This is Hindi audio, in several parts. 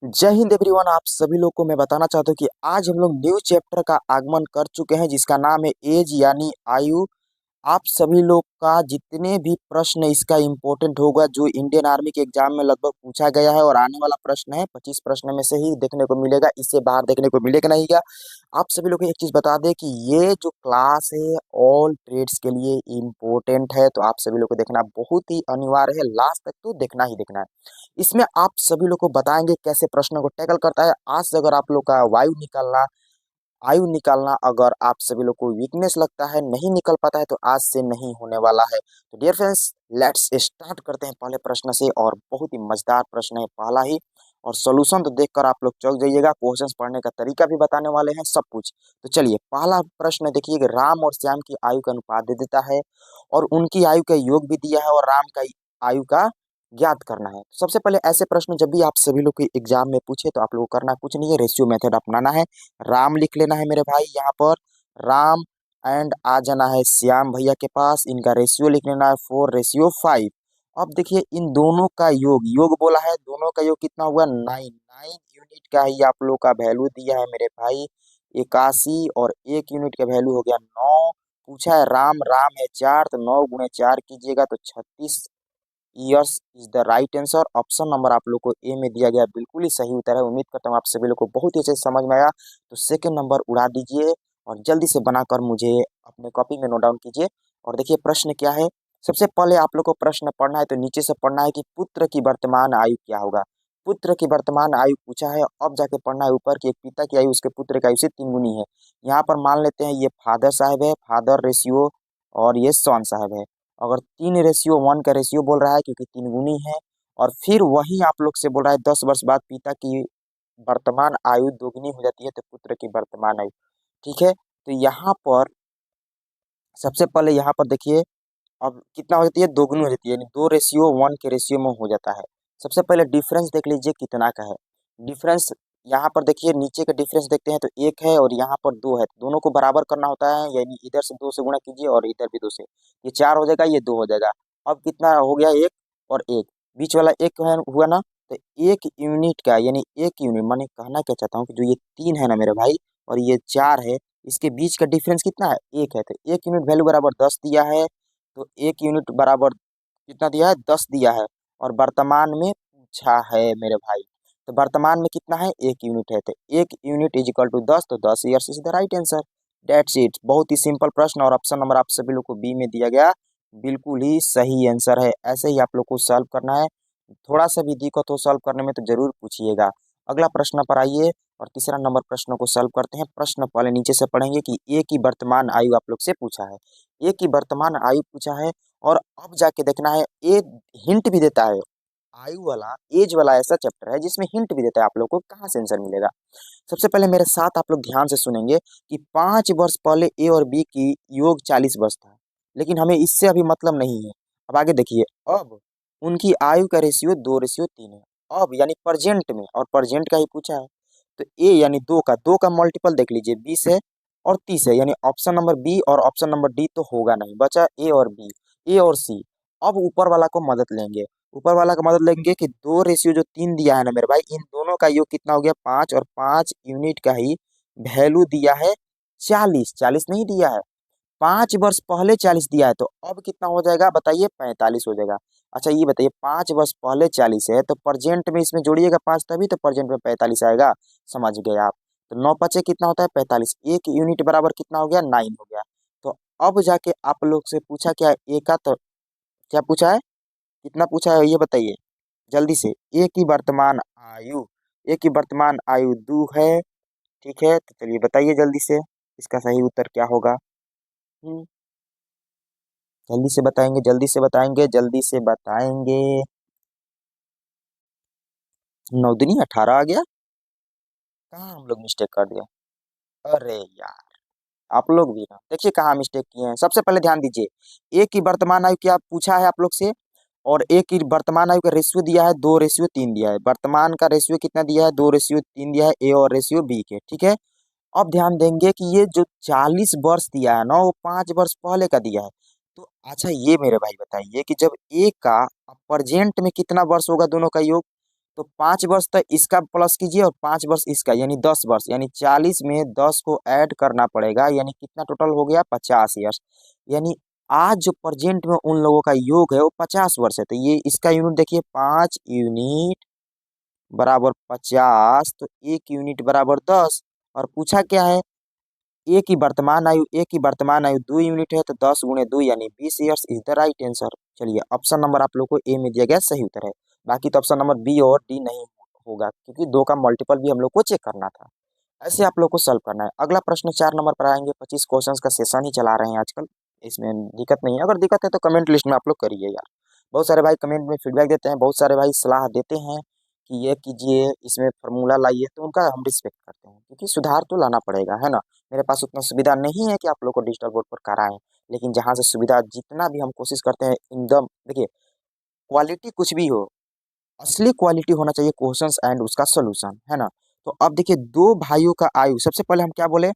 जय हिंद एवरीवन। आप सभी लोग को मैं बताना चाहता हूँ कि आज हम लोग न्यू चैप्टर का आगमन कर चुके हैं जिसका नाम है एज यानी आयु। आप सभी लोग का जितने भी प्रश्न इसका इम्पोर्टेंट होगा जो इंडियन आर्मी के एग्जाम में लगभग पूछा गया है और आने वाला प्रश्न है 25 प्रश्न में से ही देखने को मिलेगा, इससे बाहर देखने को मिलेगा नहीं क्या। आप सभी लोग को एक चीज बता दें कि ये जो क्लास है ऑल ट्रेड्स के लिए इम्पोर्टेंट है, तो आप सभी लोग को देखना बहुत ही अनिवार्य है, लास्ट तक तो देखना ही देखना है। इसमें आप सभी लोग को बताएंगे कैसे प्रश्नों को टैकल करता है। आज से अगर आप लोग का आयु निकालना अगर आप सभी लोग को वीकनेस लगता है, नहीं निकल पाता है, तो आज से नहीं होने वाला है। तो डियर फ्रेंड्स, लेट्स स्टार्ट करते हैं पहले प्रश्न से, और बहुत ही मजेदार प्रश्न है पहला ही। और सॉल्यूशन तो देखकर आप लोग चौंक जाइएगा, क्वेश्चंस पढ़ने का तरीका भी बताने वाले हैं, सब कुछ। तो चलिए पहला प्रश्न देखिए कि राम और श्याम की आयु का अनुपात दे देता है और उनकी आयु का योग भी दिया है और राम का आयु का ज्ञात करना है। सबसे पहले ऐसे प्रश्न जब भी आप सभी लोग के एग्जाम में पूछे तो आप लोगों को करना कुछ नहीं है, रेशियो मेथड अपनाना है। राम लिख लेना है मेरे भाई यहाँ पर, राम, एंड आ जाना है श्याम भैया के पास, इनका रेशियो लिख लेना है 4:5। अब देखिए इन दोनों का योग, योग बोला है, दोनों का योग कितना हुआ 9 यूनिट का ही आप लोग का वैल्यू दिया है मेरे भाई 81, और 1 यूनिट का वैल्यू हो गया 9। पूछा है राम, राम है 4, तो 9 × 4 कीजिएगा तो 36 years is the right answer. Option number आप लोग को ए में दिया गया बिल्कुल ही सही उत्तर है। उम्मीद करता हूँ आप सभी लोग को बहुत ही अच्छे से समझ में आया। तो सेकंड नंबर उड़ा दीजिए और जल्दी से बनाकर मुझे अपने कॉपी में नोट डाउन कीजिए। और देखिए प्रश्न क्या है। सबसे पहले आप लोग को प्रश्न पढ़ना है तो नीचे से पढ़ना है कि पुत्र की वर्तमान आयु क्या होगा। पुत्र की वर्तमान आयु पूछा है, अब जाके पढ़ना है ऊपर कि एक पिता की आयु उसके पुत्र की आयु से 3 गुनी है। यहाँ पर मान लेते हैं ये फादर साहब है, फादर रेशियो, और ये सन साहब है। अगर 3:1 का रेशियो बोल रहा है क्योंकि 3 गुनी है, और फिर वही आप लोग से बोल रहा है 10 वर्ष बाद पिता की वर्तमान आयु 2 गुनी हो जाती है तो पुत्र की वर्तमान आयु। ठीक है, तो यहाँ पर सबसे पहले यहाँ पर देखिए अब कितना हो जाती है 2 गुनी हो जाती है, यानी 2:1 के रेशियो में हो जाता है। सबसे पहले डिफरेंस देख लीजिए कितना का है डिफरेंस। यहाँ पर देखिए नीचे का डिफरेंस देखते हैं तो 1 है और यहाँ पर 2 है, तो दोनों को बराबर करना होता है, यानी इधर से 2 से गुणा कीजिए और इधर भी 2 से, ये 4 हो जाएगा, ये 2 हो जाएगा। अब कितना हो गया 1 और 1, बीच वाला 1 है हुआ ना, तो 1 यूनिट का, यानी 1 यूनिट माने कहना क्या चाहता हूँ कि जो ये 3 है ना मेरे भाई और ये 4 है, इसके बीच का डिफरेंस कितना है 1 है, तो 1 यूनिट वैल्यू बराबर 10 दिया है। तो 1 यूनिट बराबर कितना दिया है 10 दिया है, और वर्तमान में पूछा है मेरे भाई, तो वर्तमान में कितना है 1 यूनिट है, तो 1 यूनिट इज इक्वल टू 10, तो 10 years is the right answer. That's it, बहुत ही सिंपल प्रश्न, और ऑप्शन नंबर आप सभी लोग को बी में दिया गया बिल्कुल ही सही आंसर है। ऐसे ही आप लोग को सॉल्व करना है, थोड़ा सा भी दिक्कत हो सॉल्व करने में तो जरूर पूछिएगा। अगला प्रश्न पर आइए और तीसरा नंबर प्रश्न को सॉल्व करते हैं। प्रश्न पहले नीचे से पढ़ेंगे कि ए की वर्तमान आयु आप लोग से पूछा है, ए की वर्तमान आयु पूछा है, और अब जाके देखना है ए हिंट भी देता है। आयु वाला एज वाला ऐसा चैप्टर है जिसमें हिंट भी देता है आप लोग को कहाँ से आंसर मिलेगा। सबसे पहले मेरे साथ आप लोग ध्यान से सुनेंगे कि 5 वर्ष पहले ए और बी की योग 40 वर्ष था, लेकिन हमें इससे अभी मतलब नहीं है। अब आगे देखिए, अब उनकी आयु का रेशियो 2:3 है। अब यानी प्रेजेंट में, और प्रेजेंट का ही पूछा है, तो ए यानी दो का मल्टीपल देख लीजिए 20 है और 30 है, यानी ऑप्शन नंबर बी और ऑप्शन नंबर डी तो होगा नहीं, बचा ए और बी, ए और सी। अब ऊपर वाला को मदद लेंगे, ऊपर वाला का मदद लेंगे कि 2:3 दिया है ना मेरे भाई, इन दोनों का योग कितना हो गया 5, और 5 यूनिट का ही वैल्यू दिया है 40, 40 नहीं दिया है, 5 वर्ष पहले 40 दिया है, तो अब कितना हो जाएगा बताइए 45 हो जाएगा। अच्छा ये बताइए 5 वर्ष पहले 40 है तो प्रेजेंट में इसमें जोड़िएगा 5 तभी तो प्रेजेंट में 45 आएगा। समझ गए आप। तो 9 × 5 कितना होता है 45, 1 यूनिट बराबर कितना हो गया 9 हो गया। तो अब जाके आप लोग से पूछा क्या ए का, तो क्या पूछा है, कितना पूछा है ये बताइए जल्दी से। ए की वर्तमान आयु, ए की वर्तमान आयु 2 है। ठीक है, तो चलिए बताइए जल्दी से इसका सही उत्तर क्या होगा। हम्म, जल्दी से बताएंगे, जल्दी से बताएंगे, जल्दी से बताएंगे। 9 × 2 = 18 आ गया। कहाँ हम लोग मिस्टेक कर दिया। अरे यार, आप लोग भी ना देखिए कहाँ मिस्टेक किए हैं। सबसे पहले ध्यान दीजिए, ए की वर्तमान आयु क्या पूछा है आप लोग से, और ए की वर्तमान आयु का रेशियो दिया है 2:3 दिया है, वर्तमान का रेशियो कितना दिया है 2:3 दिया है ए और रेशियो बी के। ठीक है, अब ध्यान देंगे कि ये जो 40 वर्ष दिया है ना वो 5 वर्ष पहले का दिया है। तो अच्छा ये मेरे भाई बताइए कि जब ए का प्रेजेंट में कितना वर्ष होगा दोनों का योग, तो 5 वर्ष तक इसका प्लस कीजिए और 5 वर्ष इसका, यानी 10 वर्ष, यानी 40 में 10 को ऐड करना पड़ेगा, यानी कितना टोटल हो गया 50 ईयर्स। यानी आज जो प्रेजेंट में उन लोगों का योग है वो 50 वर्ष है। तो ये इसका यूनिट देखिए, 5 यूनिट बराबर 50, तो 1 यूनिट बराबर 10। और पूछा क्या है, एक ही वर्तमान आयु 2 यूनिट है, तो 10 × 2 यानी 20 years is the right answer. चलिए, ऑप्शन नंबर आप लोग को ए में दिया गया सही उत्तर है। बाकी तो ऑप्शन नंबर बी और डी नहीं होगा, क्योंकि 2 का मल्टीपल भी हम लोग को चेक करना था। ऐसे आप लोग को सॉल्व करना है। अगला प्रश्न 4 नंबर पर आएंगे। 25 क्वेश्चन का सेशन ही चला रहे हैं आजकल, इसमें दिक्कत नहीं है। अगर दिक्कत है तो कमेंट लिस्ट में आप लोग करिए यार। बहुत सारे भाई कमेंट में फीडबैक देते हैं, बहुत सारे भाई सलाह देते हैं कि ये कीजिए, इसमें फार्मूला लाइए, तो उनका हम रिस्पेक्ट करते हैं, क्योंकि सुधार तो लाना पड़ेगा, है ना। मेरे पास उतना सुविधा नहीं है कि आप लोग को डिजिटल बोर्ड पर कराएं, लेकिन जहाँ से सुविधा, जितना भी हम कोशिश करते हैं एकदम, देखिए क्वालिटी कुछ भी हो, असली क्वालिटी होना चाहिए क्वेश्चंस एंड उसका सोल्यूशन, है ना। तो अब देखिए, दो भाइयों का आयु, सबसे पहले हम क्या बोले,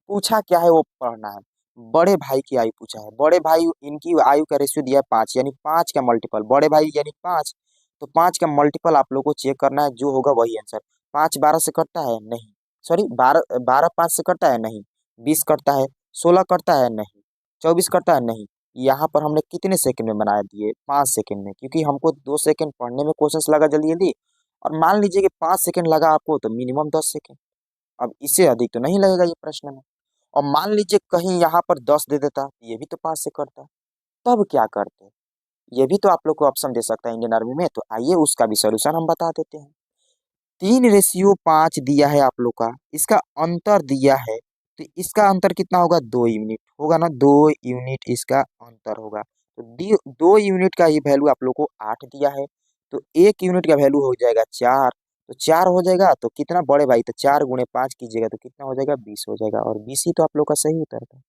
पूछा क्या है वो पढ़ना है। बड़े भाई की आयु पूछा है, बड़े भाई इनकी आयु का रेशियो दिया है 5, यानी 5 का मल्टीपल, बड़े भाई यानी 5, तो 5 का मल्टीपल आप लोग को चेक करना है, जो होगा वही आंसर। 5 12 से कटता है नहीं, सॉरी 12 12 5 से कटता है नहीं, 20 कटता है, 16 कटता है नहीं, 24 कटता है नहीं। यहाँ पर हमने कितने सेकंड में बना दिए, 5 सेकंड में, क्योंकि हमको 2 सेकंड पढ़ने में क्वेश्चन लगा जल्दी जल्दी। और मान लीजिए कि 5 सेकंड लगा आपको, तो मिनिमम 10 सेकंड। अब इससे अधिक तो नहीं लगेगा ये प्रश्न में। और मान लीजिए कहीं यहाँ पर 10 दे देता, ये भी तो 5 से कटता, तब क्या करते, ये भी तो आप लोग को ऑप्शन दे सकता है इंडियन आर्मी में। तो आइए उसका भी सोल्यूशन हम बता देते हैं। 3:5 दिया है आप लोग का, इसका अंतर दिया है, तो इसका अंतर कितना होगा, 2 यूनिट होगा ना, 2 यूनिट इसका अंतर होगा। तो 2 यूनिट का ये वैल्यू आप लोग को 8 दिया है, तो 1 यूनिट का वैल्यू हो जाएगा 4, तो 4 हो जाएगा, तो कितना बड़े भाई, तो 4 × 5 कीजिएगा तो कितना हो जाएगा, 20 हो जाएगा। और 20 ही तो आप लोग का सही उत्तर था।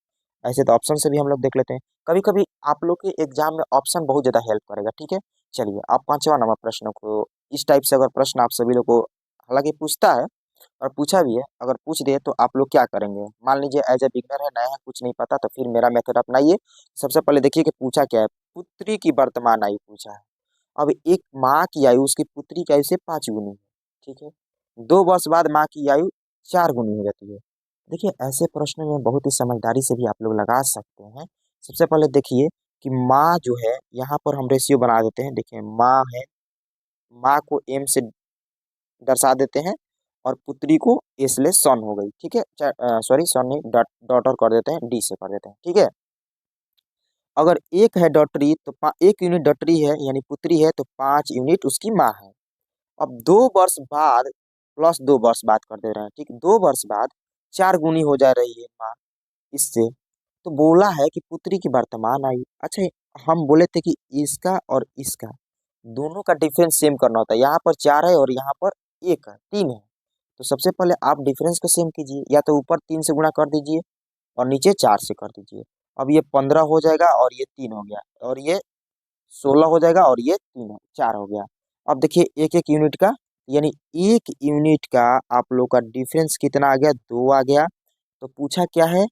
ऐसे तो ऑप्शन से भी हम लोग देख लेते हैं, कभी कभी आप लोग के एग्जाम में ऑप्शन बहुत ज्यादा हेल्प करेगा, ठीक है। चलिए, आप 5वां नंबर प्रश्न को, इस टाइप से अगर प्रश्न आप सभी लोग को, हालांकि पूछता है और पूछा भी है, अगर पूछ दे तो आप लोग क्या करेंगे। मान लीजिए एज ए बिगनर है, नया है, कुछ नहीं पता, तो फिर मेरा मेथड अपनाइए। सबसे पहले देखिए कि पूछा क्या है, पुत्री की वर्तमान आयु पूछा है। अब एक माँ की आयु उसकी पुत्री की आयु से 5 गुनी है, ठीक है। 2 वर्ष बाद माँ की आयु 4 गुनी हो जाती है। देखिए, ऐसे प्रश्न में बहुत ही समझदारी से भी आप लोग लगा सकते हैं। सबसे पहले देखिए कि माँ जो है, यहाँ पर हम रेशियो बना देते हैं। देखिए माँ है, माँ को एम से दर्शा देते हैं, और पुत्री को ए से ले सन हो गई, ठीक है। सॉरी सन नहीं, डॉटर कर देते हैं, डी से कर देते हैं, ठीक है। अगर एक है डॉटरी, तो 1 यूनिट डॉटरी है, यानी पुत्री है, तो 5 यूनिट उसकी माँ है। अब 2 वर्ष बाद, प्लस 2 वर्ष बाद कर दे रहे हैं, ठीक। 2 वर्ष बाद 4 गुनी हो जा रही है माँ इससे। तो बोला है कि पुत्री की वर्तमान आयु, अच्छा हम बोले थे कि इसका और इसका दोनों का डिफरेंस सेम करना होता है। यहाँ पर 4 है और यहाँ पर 1 है, 3 है। तो सबसे पहले आप डिफरेंस को सेम कीजिए, या तो ऊपर 3 से गुणा कर दीजिए और नीचे 4 से कर दीजिए। अब ये 15 हो जाएगा और ये 3 हो गया, और ये 16 हो जाएगा और ये 4 हो गया। अब देखिए एक एक यूनिट का, यानी 1 यूनिट का आप लोग का डिफरेंस कितना आ गया, 2 आ गया। तो पूछा क्या है,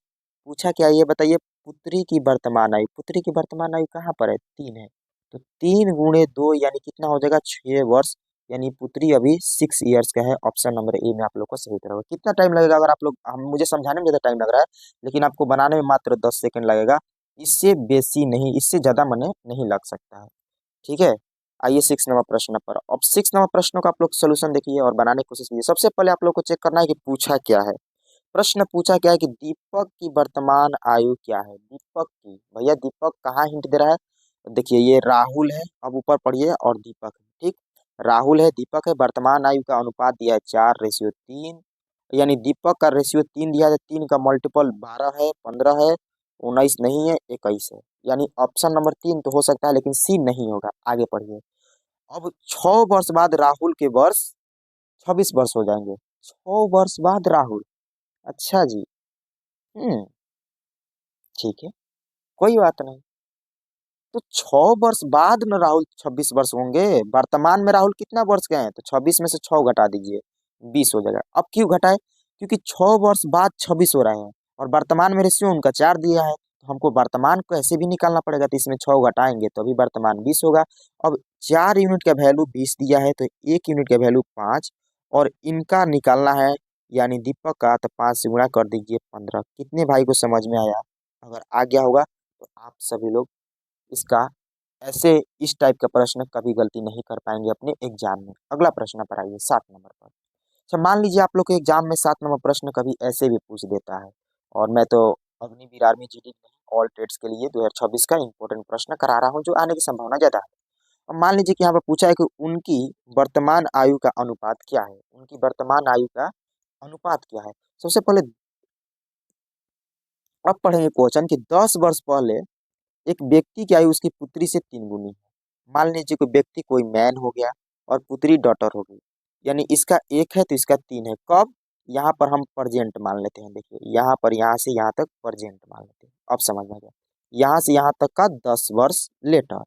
पूछा क्या है ये बताइए, पुत्री की वर्तमान आयु, पुत्री की वर्तमान आयु कहाँ पर है, 3 है। तो 3 × 2 यानी कितना हो जाएगा, 6 वर्ष, यानी पुत्री अभी 6 ईयर्स का है। ऑप्शन नंबर ए में आप लोग को सही उत्तर होगा। कितना टाइम लगेगा, अगर आप लोग, हम मुझे समझाने में ज्यादा टाइम लग रहा है, लेकिन आपको बनाने में मात्र 10 सेकंड लगेगा। इससे बेसी नहीं, इससे ज्यादा मने नहीं लग सकता है, ठीक है। आइए 6 नंबर प्रश्न पर। अब 6 नंबर प्रश्नों का आप लोग सोल्यूशन देखिए और बनाने की कोशिश कीजिए। सबसे पहले आप लोग को चेक करना है कि पूछा क्या है। प्रश्न पूछा क्या है कि दीपक की वर्तमान आयु क्या है। दीपक की, भैया दीपक कहाँ हिंट दे रहा है, देखिए ये राहुल है, अब ऊपर पढ़िए, और दीपक है, ठीक। राहुल है, दीपक है, वर्तमान आयु का अनुपात दिया है 4:3, यानी दीपक का रेशियो 3 दिया है, 3 का मल्टीपल 12 है, 15 है, 19 नहीं है, 21 है। यानी ऑप्शन नंबर 3 तो हो सकता है, लेकिन सी नहीं होगा। आगे पढ़िए। अब 6 वर्ष बाद राहुल के वर्ष 26 वर्ष हो जाएंगे। 6 वर्ष बाद राहुल, अच्छा जी, ठीक है, कोई बात नहीं। तो 6 वर्ष बाद न राहुल 26 वर्ष होंगे। वर्तमान में राहुल कितना वर्ष के हैं, तो 26 में से 6 घटा दीजिए, 20 हो जाएगा। अब क्यों घटाए, क्योंकि 6 वर्ष बाद 26 हो रहा है, और वर्तमान में रेशियो उनका 4 दिया है, हमको वर्तमान को ऐसे भी निकालना पड़ेगा, तो इसमें 6 घटाएंगे तो अभी वर्तमान 20 होगा। अब 4 यूनिट का वैल्यू 20 दिया है तो 1 यूनिट का वैल्यू 5, और इनका निकालना है यानी दीपक का, तो 5 से गुणा कर दीजिए 15। कितने भाई को समझ में आया? अगर आ गया होगा तो आप सभी लोग इसका ऐसे इस टाइप का प्रश्न कभी गलती नहीं कर पाएंगे अपने एग्जाम में। अगला प्रश्न पर आइए 7 नंबर पर। अच्छा, मान लीजिए आप लोग के एग्जाम में 7 नंबर प्रश्न कभी ऐसे भी पूछ देता है, और मैं तो अग्निवीर आर्मी जीडी नहीं, ऑल ट्रेड्स के लिए 2026 का इंपॉर्टेंट प्रश्न करा रहा हूँ जो आने की संभावना ज्यादा है। अब मान लीजिए कि यहाँ पर पूछा है कि उनकी वर्तमान आयु का अनुपात क्या है, उनकी वर्तमान आयु का अनुपात क्या है। सबसे पहले अब पढ़ेंगे क्वेश्चन कि 10 वर्ष पहले एक व्यक्ति की आयु उसकी पुत्री से 3 गुनी है। मान लीजिए कोई व्यक्ति, कोई मैन हो गया और पुत्री डॉटर हो गई, यानी इसका 1 है तो इसका 3 है। कब? यहाँ पर हम प्रेजेंट मान लेते हैं। देखिए यहाँ पर यहाँ से यहाँ तक प्रेजेंट मान लेते हैं। अब समझ में आ गया। यहाँ से यहाँ तक का 10 वर्ष लेटर,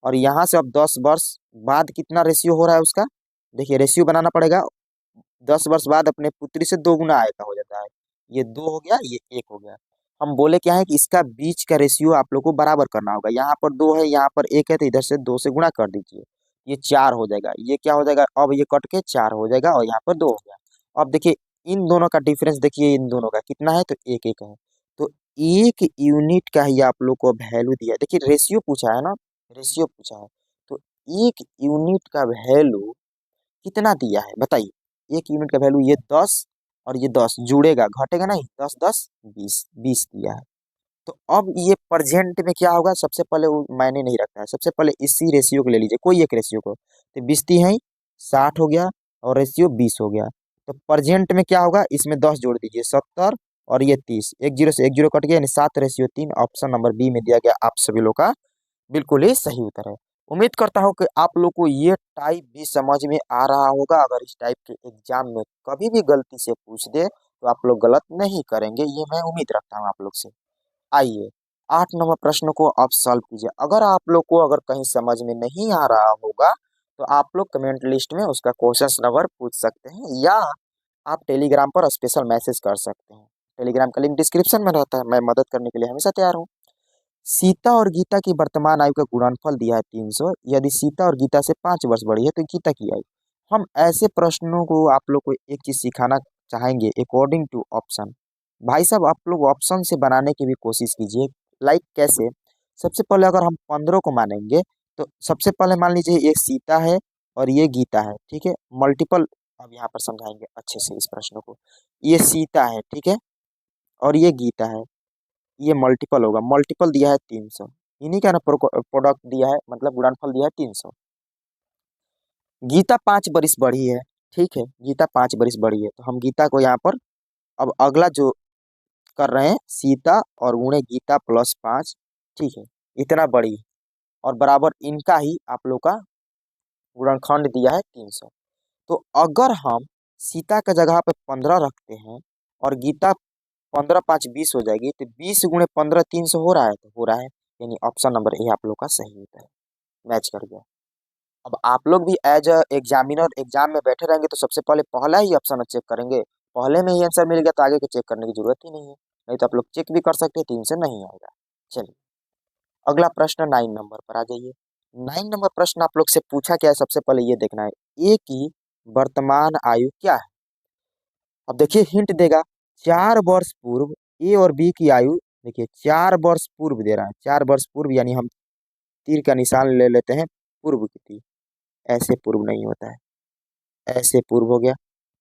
और यहाँ से अब 10 वर्ष बाद कितना रेशियो हो रहा है उसका। देखिए रेशियो बनाना पड़ेगा। 10 वर्ष बाद अपने पुत्री से 2 गुना आय का हो जाता है। ये 2 हो गया, ये 1 हो गया। हम बोले क्या है कि इसका बीच का रेशियो आप लोग को बराबर करना होगा। यहाँ पर 2 है, यहाँ पर 1 है, तो इधर से 2 से गुणा कर दीजिए, ये 4 हो जाएगा। ये क्या हो जाएगा, अब ये कट के 4 हो जाएगा, और यहाँ पर 2 हो गया। अब देखिए इन दोनों का डिफरेंस, देखिए इन दोनों का कितना है, तो 1 1 है। तो 1 यूनिट का ही आप लोग को वैल्यू दिया है। देखिए रेशियो पूछा है ना, रेशियो पूछा है, तो 1 यूनिट का वैल्यू कितना दिया है बताइए। 1 यूनिट का वैल्यू ये 10, और ये 10 जुड़ेगा, घटेगा नहीं, 10 10 20, 20 दिया है। तो अब ये प्रेजेंट में क्या होगा, सबसे पहले वो मायने नहीं रखता है। सबसे पहले इसी रेशियो को ले लीजिए, कोई एक रेशियो को, तो 20 ती है 60 हो गया, और रेशियो 20 हो गया। तो प्रेजेंट में क्या होगा, इसमें 10 जोड़ दीजिए 70, और ये 30, एक जीरो से एक जीरो कट गया, यानी 7:3। ऑप्शन नंबर बी में दिया गया आप सभी लोग का बिल्कुल ही सही उत्तर है। उम्मीद करता हूँ कि आप लोग को ये टाइप भी समझ में आ रहा होगा। अगर इस टाइप के एग्जाम में कभी भी गलती से पूछ दे तो आप लोग गलत नहीं करेंगे, ये मैं उम्मीद रखता हूँ आप लोग से। आइए 8 नंबर प्रश्न को आप सॉल्व कीजिए। अगर आप लोग को अगर कहीं समझ में नहीं आ रहा होगा तो आप लोग कमेंट लिस्ट में उसका क्वेश्चन नंबर पूछ सकते हैं, या आप टेलीग्राम पर स्पेशल मैसेज कर सकते हैं। टेलीग्राम का लिंक डिस्क्रिप्शन में रहता है। मैं मदद करने के लिए हमेशा तैयार हूँ। सीता और गीता की वर्तमान आयु का गुणनफल दिया है 300। यदि सीता और गीता से 5 वर्ष बड़ी है तो गीता की आयु। हम ऐसे प्रश्नों को आप लोग को एक चीज सिखाना चाहेंगे अकॉर्डिंग टू ऑप्शन। भाई साहब आप लोग ऑप्शन से बनाने की भी कोशिश कीजिए। लाइक कैसे? सबसे पहले अगर हम 15 को मानेंगे तो सबसे पहले मान लीजिए एक सीता है और ये गीता है, ठीक है। मल्टीपल, अब यहाँ पर समझाएंगे अच्छे से इस प्रश्न को। ये सीता है, ठीक है, और ये गीता है, ये मल्टीपल होगा। मल्टीपल दिया है 300, इन्हीं का ना प्रोडक्ट दिया है, मतलब गुणनफल दिया है 300। गीता 5 बरिस बड़ी है, ठीक है, गीता 5 बरिस बड़ी है, तो हम गीता को यहाँ पर अब अगला जो कर रहे हैं सीता और गुणे गीता प्लस 5, ठीक है, इतना बड़ी है, और बराबर इनका ही आप लोग का गुणनखंड दिया है 300। तो अगर हम सीता का जगह पे 15 रखते हैं और गीता 15 5 20 हो जाएगी, तो 20 × 15 300 हो रहा है, तो हो रहा है, यानी ऑप्शन नंबर ए आप लोग का सही होता है, मैच कर गया। अब आप लोग भी एज अ एग्जामिनर एग्जाम में बैठे रहेंगे तो सबसे पहले पहला ही ऑप्शन चेक करेंगे। पहले में ही आंसर मिल गया तो आगे के चेक करने की जरूरत ही नहीं है। नहीं तो आप लोग चेक भी कर सकते हैं, 3 से नहीं आएगा। चलिए अगला प्रश्न 9 नंबर पर आ जाइए। 9 नंबर प्रश्न आप लोग से पूछा क्या है, सबसे पहले ये देखना है ए की वर्तमान आयु क्या है। अब देखिए हिंट देगा, 4 वर्ष पूर्व ए और बी की आयु। देखिए 4 वर्ष पूर्व दे रहा है, 4 वर्ष पूर्व, यानी हम तीर का निशान ले लेते हैं पूर्व की तीर। ऐसे पूर्व नहीं होता है, ऐसे पूर्व हो गया,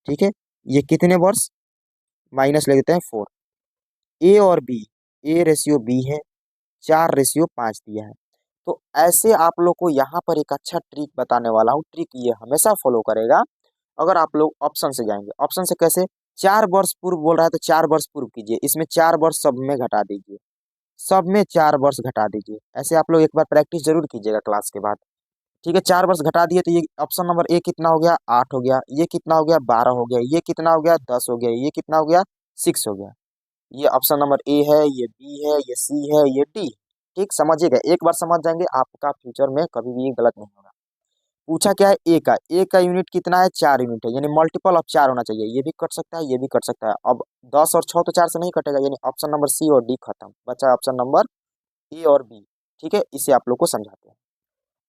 ठीक है। ये कितने वर्ष, माइनस ले देते हैं 4। ए और बी, ए रेशियो बी है, 4:5 दिया है। तो ऐसे आप लोग को यहाँ पर एक अच्छा ट्रिक बताने वाला हूँ। ट्रिक ये हमेशा फॉलो करेगा अगर आप लोग ऑप्शन से जाएंगे। ऑप्शन से कैसे? 4 वर्ष पूर्व बोल रहा है तो 4 वर्ष पूर्व कीजिए, इसमें 4 वर्ष सब में घटा दीजिए, सब में 4 वर्ष घटा दीजिए। ऐसे आप लोग एक बार प्रैक्टिस जरूर कीजिएगा क्लास के बाद, ठीक है। 4 वर्ष घटा दिए तो ये ऑप्शन नंबर ए कितना हो गया, 8 हो गया। ये कितना हो गया, 12 हो गया। ये कितना हो गया, 10 हो गया। ये कितना हो गया, 6 हो गया। ये ऑप्शन नंबर ए है, ये बी है, ये सी है, ये डी। ठीक समझिएगा, एक बार समझ जाएंगे आपका फ्यूचर में कभी भी गलत नहीं होगा। पूछा क्या है, ए का यूनिट कितना है, 4 यूनिट है, यानी मल्टीपल ऑफ 4 होना चाहिए। ये भी कट सकता है, ये भी कट सकता है। अब 10 और 6 तो 4 से नहीं कटेगा, यानी ऑप्शन नंबर सी और डी खत्म, बचा ऑप्शन नंबर ए और बी। ठीक है, इसे आप लोग को समझाते हैं।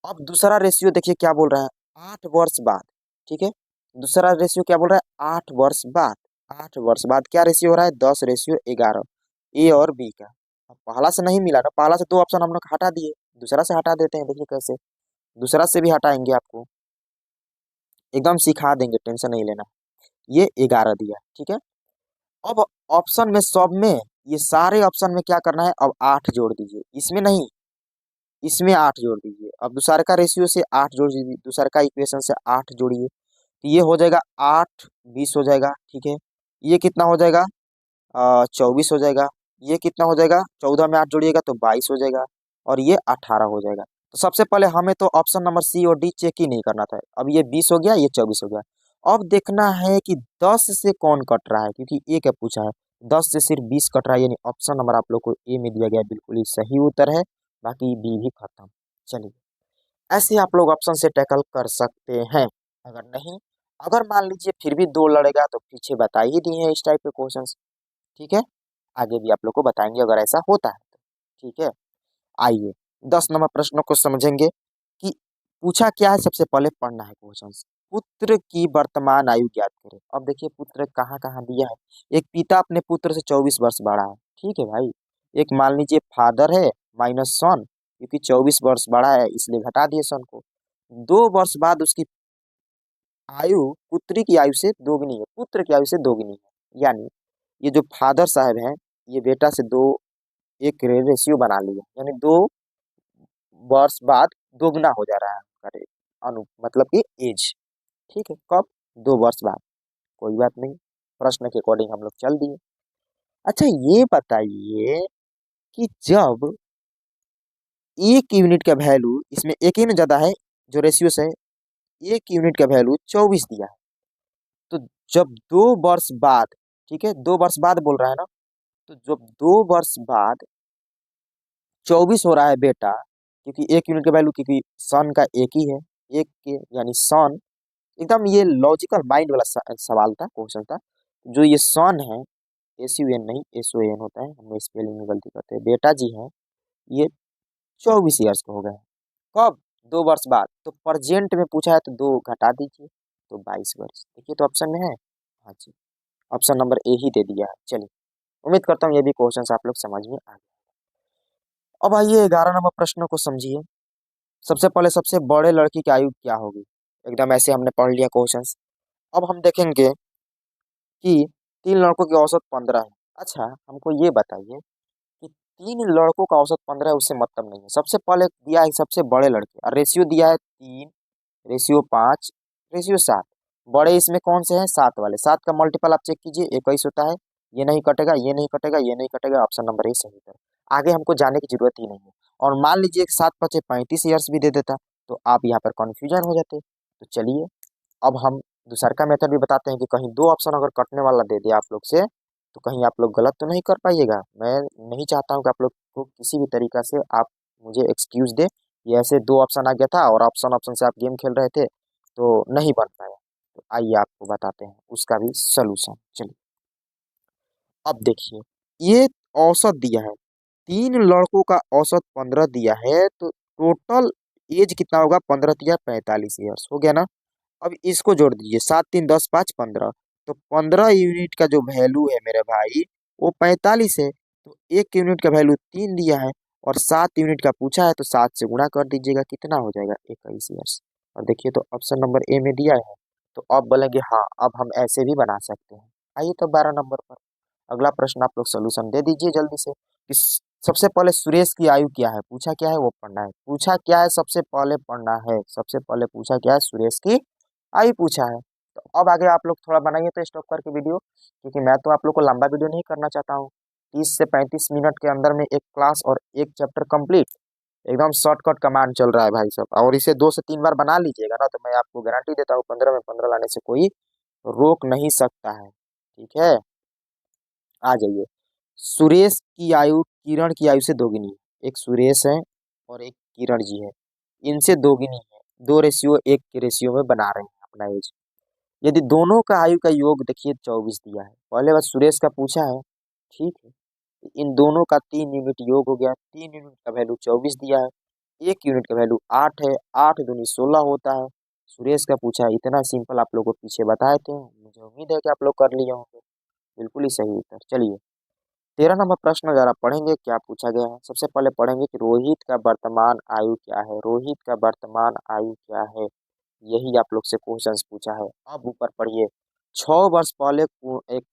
अब दूसरा रेशियो देखिए क्या बोल रहा है, 8 वर्ष बाद। ठीक है, दूसरा रेशियो क्या बोल रहा है, 8 वर्ष बाद। 8 वर्ष बाद क्या रेशियो हो रहा है, 10:11, ए और बी का। अब पहला से नहीं मिला ना, पहला से 2 ऑप्शन हम लोग हटा दिए, दूसरा से हटा देते हैं। देखिए कैसे, दूसरा से भी हटाएंगे, आपको एकदम सिखा देंगे, टेंशन नहीं लेना। ये 11 दिया, ठीक है। अब ऑप्शन में सब में, ये सारे ऑप्शन में क्या करना है, अब 8 जोड़ दीजिए, इसमें नहीं, इसमें 8 जोड़ दीजिए। अब दूसरे का रेशियो से 8 जोड़ दीजिए, दूसरे का इक्वेशन से 8 जोड़िए, तो ये हो जाएगा 8 20 हो जाएगा। ठीक है, ये कितना हो जाएगा, 24 हो जाएगा। ये कितना हो जाएगा, 14 में 8 जोड़िएगा तो 22 हो जाएगा, और ये 18 हो जाएगा। तो सबसे पहले हमें तो ऑप्शन नंबर सी और डी चेक ही नहीं करना था। अब ये 20 हो गया, ये 24 हो गया। अब देखना है कि 10 से कौन कट रहा है, क्योंकि ए क्या पूछा है, 10 से सिर्फ 20 कट रहा है, यानी ऑप्शन नंबर आप लोग को ए में दिया गया बिल्कुल ही सही उत्तर है। बाकी बी भी खत्म। चलिए, ऐसे आप लोग ऑप्शन से टैकल कर सकते हैं। अगर नहीं, अगर मान लीजिए फिर भी 2 लड़ेगा, तो पीछे बता ही दिए हैं इस टाइप के क्वेश्चन। ठीक है, आगे भी आप लोग को बताएंगे अगर ऐसा होता है तो। ठीक है, आइए 10 नंबर प्रश्नों को समझेंगे कि पूछा क्या है। सबसे पहले पढ़ना है क्वेश्चन, पुत्र की वर्तमान आयु ज्ञात करें। अब देखिए पुत्र कहाँ कहाँ दिया है, एक पिता अपने पुत्र से 24 वर्ष बड़ा है। ठीक है भाई, एक मान लीजिए फादर है माइनस सन, क्योंकि 24 वर्ष बड़ा है इसलिए घटा दिए सन को। 2 वर्ष बाद उसकी आयु पुत्री की आयु से दोगुनी है, पुत्र की आयु से दोगुनी है, यानी ये जो फादर साहब हैं, ये बेटा से दो एक रेशियो बना लिया, यानी 2 वर्ष बाद दोगुना हो जा रहा है उनका मतलब कि एज। ठीक है, कब, 2 वर्ष बाद। कोई बात नहीं, प्रश्न के अकॉर्डिंग हम लोग चल दिए। अच्छा ये बताइए कि जब एक यूनिट का वैल्यू, इसमें एक ही ना ज्यादा है, जो रेशियो है, एक यूनिट का वैल्यू 24 दिया है, तो जब 2 वर्ष बाद, ठीक है 2 वर्ष बाद बोल रहा है ना, तो जब 2 वर्ष बाद 24 हो रहा है बेटा, क्योंकि एक यूनिट का वैल्यू, क्योंकि सन का एक ही है, एक के यानी सन, एकदम ये लॉजिकल माइंड वाला सवाल था, क्वेश्चन था। जो ये सन है, SUN नहीं SON होता है, हम स्पेलिंग में गलती करते हैं, बेटा जी हैं, ये 24 ईयर्स के हो गए हैं। कब, 2 वर्ष बाद। तो प्रेजेंट में पूछा है तो 2 घटा दीजिए, तो 22 वर्ष। देखिए तो ऑप्शन में है, हाँ जी, ऑप्शन नंबर ए ही दे दिया है। चलिए, उम्मीद करता हूँ ये भी क्वेश्चन आप लोग समझ में आ गए। अब आइए 11 नंबर प्रश्न को समझिए। सबसे पहले, सबसे बड़े लड़की की आयु क्या होगी, एकदम ऐसे हमने पढ़ लिया क्वेश्चंस। अब हम देखेंगे कि 3 लड़कों की औसत 15 है। अच्छा हमको ये बताइए कि 3 लड़कों का औसत 15 है, उससे मतलब नहीं है। सबसे पहले दिया है सबसे बड़े लड़के, और रेशियो दिया है 3, रेशियो 5, रेशियो 7। बड़े इसमें कौन से हैं, 7 वाले। 7 का मल्टीपल आप चेक कीजिए, 21 होता है। ये नहीं कटेगा, ये नहीं कटेगा, ये नहीं कटेगा, ऑप्शन नंबर ए सही है। आगे हमको जाने की जरूरत ही नहीं है। और मान लीजिए 7 × 5 = 35 ईयर्स भी दे देता, तो आप यहाँ पर कन्फ्यूजन हो जाते। तो चलिए, अब हम दूसरा का मेथड भी बताते हैं कि कहीं 2 ऑप्शन अगर कटने वाला दे दिया आप लोग से, तो कहीं आप लोग गलत तो नहीं कर पाइएगा। मैं नहीं चाहता हूँ कि आप लोग को किसी भी तरीका से आप मुझे एक्सक्यूज दे, ये ऐसे 2 ऑप्शन आ गया था और ऑप्शन ऑप्शन से आप गेम खेल रहे थे, तो नहीं बन पाया। तो आइए आपको बताते हैं उसका भी सलूशन। चलिए, अब देखिए, ये औसत दिया है, 3 लड़कों का औसत 15 दिया है, तो टोटल एज कितना होगा, 15 × 45 ईयर्स हो गया ना। अब इसको जोड़ दीजिए, 7 × 3 = 10 = 15, तो 15 यूनिट का जो वैल्यू है मेरे भाई, वो 45 है। तो एक यूनिट का वैल्यू 3 दिया है, और 7 यूनिट का पूछा है, तो 7 से गुणा कर दीजिएगा, कितना हो जाएगा, 21 ईयर्स। और देखिए तो ऑप्शन नंबर ए में दिया है, तो अब बोलेंगे हाँ अब हम ऐसे भी बना सकते हैं। आइए तो 12 नंबर पर अगला प्रश्न आप लोग सोल्यूशन दे दीजिए जल्दी से। कि सबसे पहले सुरेश की आयु क्या है, पूछा क्या है वो पढ़ना है, पूछा क्या है सबसे पहले पढ़ना है। सबसे पहले पूछा क्या है, सुरेश की आयु पूछा है। तो अब आगे आप लोग थोड़ा बनाइए तो स्टॉप करके वीडियो, क्योंकि मैं तो आप लोग को लंबा वीडियो नहीं करना चाहता हूँ। 30 से 35 मिनट के अंदर में एक क्लास और एक चैप्टर कंप्लीट, एकदम शॉर्टकट कमांड चल रहा है भाई सब। और इसे 2 से 3 बार बना लीजिएगा ना, तो मैं आपको गारंटी देता हूँ 15 में 15 लाने से कोई रोक नहीं सकता है। ठीक है, आ जाइए। सुरेश की आयु किरण की आयु से दोगुनी है। एक सुरेश है और एक किरण जी है, इनसे दोगुनी है। 2:1 के रेशियो में बना रहे हैं अपना एज। यदि दोनों का आयु का योग देखिए 24 दिया है, पहले बार सुरेश का पूछा है, ठीक है, इन दोनों का 3 यूनिट योग हो गया, 3 यूनिट का वैल्यू 24 दिया है, 1 यूनिट का वैल्यू 8 है, 8 दूनी 16 होता है। सुरेश का पूछा है, इतना सिंपल आप लोगों को पीछे बताए थे, मुझे उम्मीद है कि आप लोग कर लिए होंगे। बिल्कुल ही सही उत्तर। चलिए 13 नंबर प्रश्न जरा पढ़ेंगे क्या पूछा गया है। सबसे पहले पढ़ेंगे कि रोहित का वर्तमान आयु क्या है। रोहित का वर्तमान आयु क्या है, यही आप लोग से क्वेश्चन पूछा है। अब ऊपर पढ़िए, 6 वर्ष पहले एक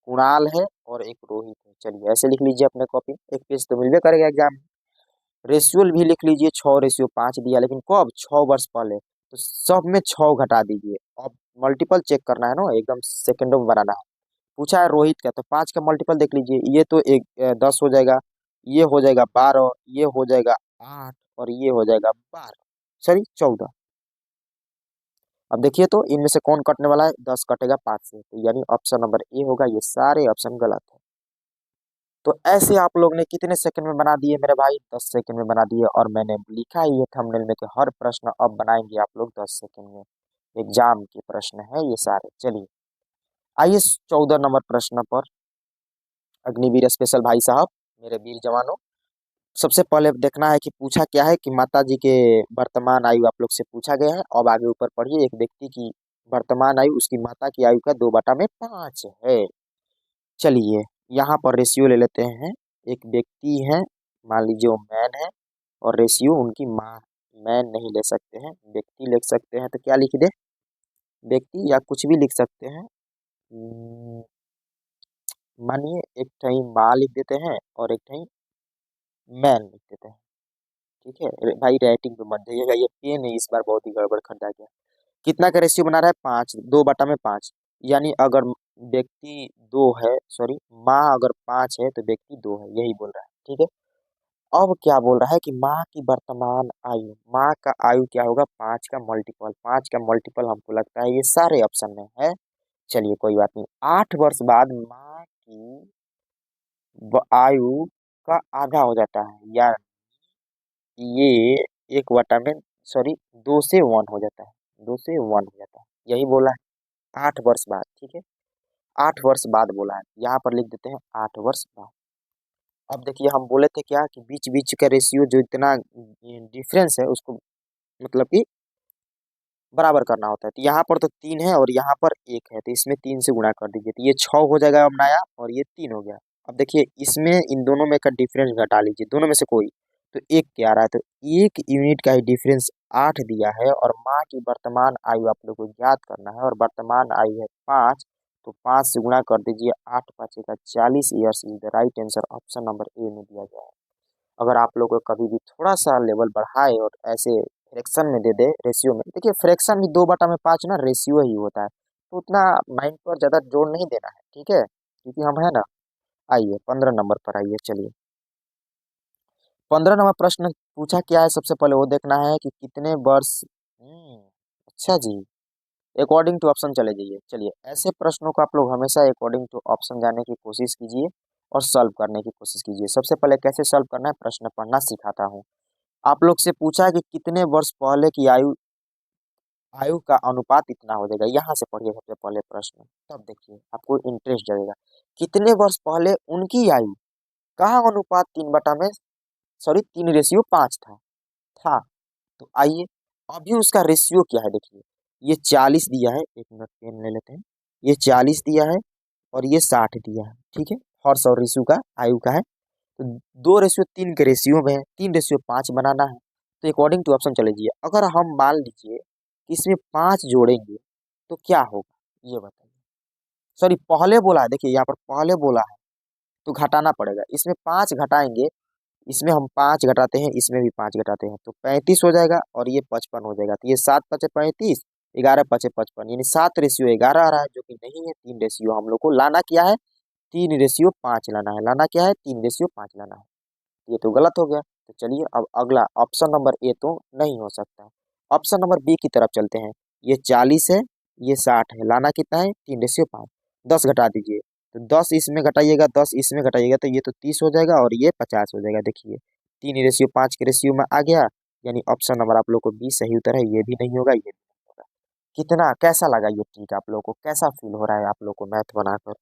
कुणाल है और एक रोहित है। चलिए ऐसे लिख लीजिए अपने कॉपी, एक पेज तो मिलवे करेगा एग्जाम में। रेशियो भी लिख लीजिए, 6:5 दिया, लेकिन कब, 6 वर्ष पहले, तो सब में 6 घटा दीजिए। अब मल्टीपल चेक करना है ना, एकदम सेकंडों में बनाना है। पूछा है रोहित का, तो 5 का मल्टीपल देख लीजिए, ये तो 10 हो जाएगा, ये हो जाएगा 12, ये हो जाएगा 8 और ये हो जाएगा 12, सॉरी 14। अब देखिए तो इनमें से कौन कटने वाला है, 10 कटेगा 5 से, तो यानी ऑप्शन नंबर ए होगा। ये सारे ऑप्शन गलत है। तो ऐसे आप लोग ने कितने सेकंड में बना दिए मेरे भाई, 10 सेकंड में बना दिए। और मैंने लिखा ही है थंबनेल में कि हर प्रश्न अब बनाएंगे आप लोग 10 सेकंड में, एग्जाम के प्रश्न है ये सारे। चलिए आइए 14 नंबर प्रश्न पर। अग्निवीर स्पेशल भाई साहब, मेरे वीर जवानों, सबसे पहले देखना है कि पूछा क्या है कि माता जी के वर्तमान आयु आप लोग से पूछा गया है। अब आगे ऊपर पढ़िए, एक व्यक्ति की वर्तमान आयु उसकी माता की आयु का 2/5 है। चलिए यहाँ पर रेशियो ले लेते हैं। एक व्यक्ति है, मान लीजिए वो मैन है, और रेशियो उनकी माँ। मैन नहीं ले सकते हैं, व्यक्ति लिख सकते हैं, तो क्या लिख दे, व्यक्ति, या कुछ भी लिख सकते हैं। मानिए एक ठही माँ लिख देते हैं और एक ठही मैन लिख देते हैं। ठीक है भाई, राइटिंग पे मत जाइएगा, ये पेन है इस बार बहुत ही गड़बड़ खरीदा गया। कितना का रेशियो बना रहा है, 5, 2/5, यानी अगर व्यक्ति 2 है, सॉरी माँ अगर 5 है तो व्यक्ति 2 है, यही बोल रहा है। ठीक है, अब क्या बोल रहा है कि माँ की वर्तमान आयु, माँ का आयु क्या होगा, 5 का मल्टीपल। 5 का मल्टीपल हमको लगता है ये सारे ऑप्शन में है। चलिए कोई बात नहीं, 8 वर्ष बाद माँ की आयु का आधा हो जाता है, या ये 1/, सॉरी 2 से 1 हो जाता है, 2 से 1 हो जाता है, यही बोला है। 8 वर्ष बाद, ठीक है, 8 वर्ष बाद बोला है, यहाँ पर लिख देते हैं 8 वर्ष बाद। अब देखिए हम बोले थे क्या कि बीच बीच का रेशियो जो इतना डिफरेंस है उसको मतलब कि बराबर करना होता है। तो यहाँ पर तो 3 है और यहाँ पर 1 है, तो इसमें 3 से गुणा कर दीजिए, तो ये 6 हो जाएगा अब नया, और ये 3 हो गया। अब देखिए इसमें इन दोनों में का डिफरेंस घटा लीजिए, दोनों में से कोई, तो 1 क्या आ रहा है, तो 1 यूनिट का ही डिफरेंस 8 दिया है। और माँ की वर्तमान आयु आप लोग को ज्ञात करना है, और वर्तमान आयु है 5, तो 5 से गुणा कर दीजिए, 8 5 का 40 years is the right answer, option number A में दिया गया है। अगर आप लोग को कभी भी थोड़ा सा लेवल बढ़ाए और ऐसे फ्रैक्शन में दे दे रेशियो में, देखिए फ्रैक्शन भी 2/5 ना रेशियो ही होता है, तो उतना माइंड पर ज़्यादा जोर नहीं देना है, ठीक है, क्योंकि हम है ना। आइए 15 नंबर पर आइए। चलिए 15 नंबर प्रश्न पूछा क्या है, सबसे पहले वो देखना है कि कितने वर्ष। अच्छा जी, अकॉर्डिंग टू ऑप्शन चले जाइए। चलिए ऐसे प्रश्नों को आप लोग हमेशा अकॉर्डिंग टू ऑप्शन जाने की कोशिश कीजिए और सॉल्व करने की कोशिश कीजिए। सबसे पहले कैसे सॉल्व करना है, प्रश्न पढ़ना सिखाता हूँ। आप लोग से पूछा है कि कितने वर्ष पहले की आयु, आयु का अनुपात इतना हो जाएगा। यहाँ से पढ़िए सबसे पहले प्रश्न, तब देखिए आपको इंटरेस्ट जाएगा। कितने वर्ष पहले उनकी आयु, कहाँ अनुपात 3 में, सॉरी 3:5 था। तो आइए अभी उसका रेशियो क्या है, देखिए ये 40 दिया है, एक मिनट पेन ले लेते हैं, ये 40 दिया है और ये 60 दिया है। ठीक है, हर्ष और ऋषु का आयु का है, तो 2:3 के रेशियो में है, 3:5 बनाना है। तो अकॉर्डिंग टू ऑप्शन चले जाइए। अगर हम मान लीजिए कि इसमें 5 जोड़ेंगे तो क्या होगा ये बताइए। सॉरी पहले बोला है, देखिए यहाँ पर पहले बोला है, तो घटाना पड़ेगा, इसमें 5 घटाएंगे, इसमें हम 5 घटाते हैं, इसमें भी 5 घटाते हैं, तो 35 हो जाएगा और ये 55 हो जाएगा। तो ये 7 5 35, 11 5 55, यानी 7:11 आ रहा है, जो कि नहीं है। 3 रेशियो हम लोग को लाना क्या है, 3:5 लाना है। लाना क्या है, 3:5 लाना है। ये तो गलत हो गया। तो चलिए अब अगला ऑप्शन नंबर ए तो नहीं हो सकता। ऑप्शन नंबर बी की तरफ चलते हैं। ये 40 है, ये 60 है, लाना कितना है, 3:5। 10 घटा दीजिए, तो 10 इसमें घटाइएगा, 10 इसमें घटाइएगा, तो ये तो 30 हो जाएगा और ये 50 हो जाएगा। देखिए 3:5 के रेशियो में आ गया, यानी ऑप्शन नंबर आप लोग को बी सही उत्तर है, ये भी नहीं होगा, ये भी नहीं होगा। कितना कैसा लगा ये ट्रिक आप लोग को, कैसा फील हो रहा है आप लोग को मैथ बनाकर?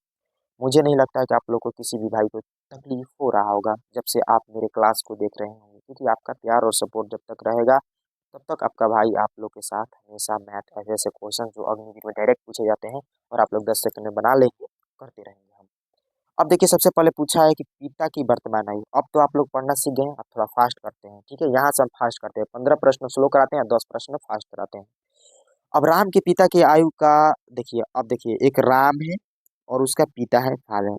मुझे नहीं लगता है कि आप लोग को किसी भी भाई को तकलीफ हो रहा होगा जब से आप मेरे क्लास को देख रहे होंगे, क्योंकि आपका प्यार और सपोर्ट जब तक रहेगा तब तक आपका भाई आप लोग के साथ हमेशा मैथ ऐसे ऐसे क्वेश्चन जो अग्निवीर में डायरेक्ट पूछे जाते हैं और आप लोग 10 सेकंड में बना लेंगे, करते रहेंगे हम। अब देखिए सबसे पहले पूछा है कि पिता की वर्तमान आयु। अब तो आप लोग पढ़ना सीख गए हैं, अब थोड़ा फास्ट करते हैं, ठीक है? यहाँ से हम फास्ट करते हैं, 15 प्रश्न स्लो कराते हैं, 10 प्रश्न फास्ट कराते हैं। अब राम के पिता की आयु का देखिए, अब देखिए एक राम है और उसका पिता है फादर,